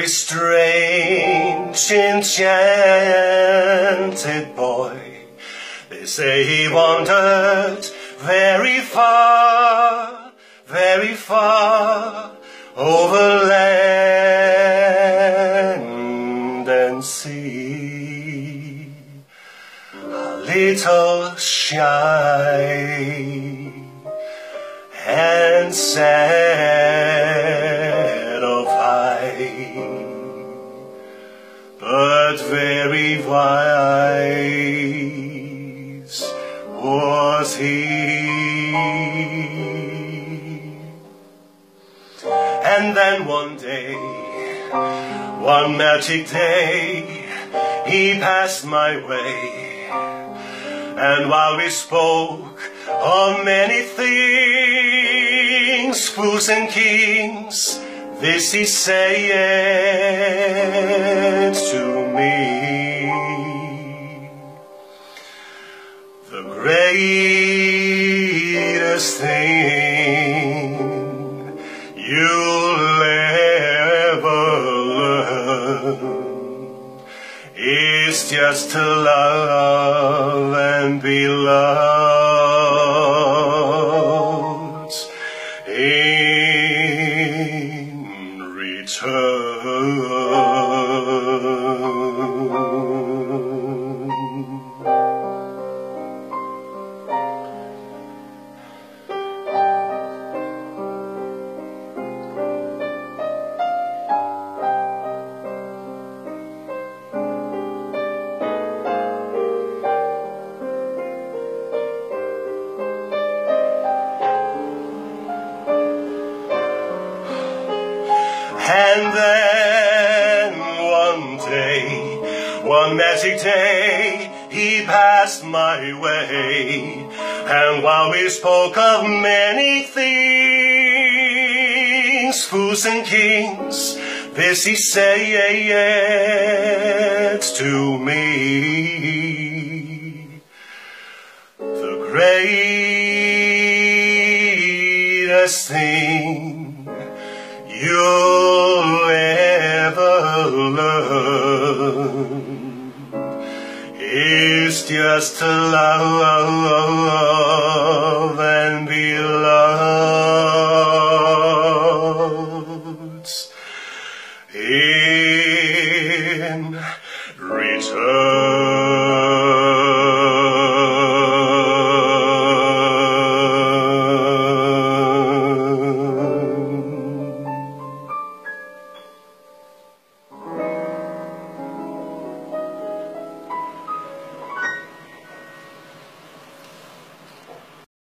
very strange, enchanted boy. They say he wandered very far, over land and sea. A little shy and sad of eye, but very wise was he. And then one day, one magic day, he passed my way, and while we spoke of many things, fools and kings, this he said to me: the greatest thing you'll ever learn is just to love and be loved in return. And then one day, one magic day, he passed my way, and while we spoke of many things, fools and kings, this he said to me: the greatest thing you'll ever learn is just to love and be loved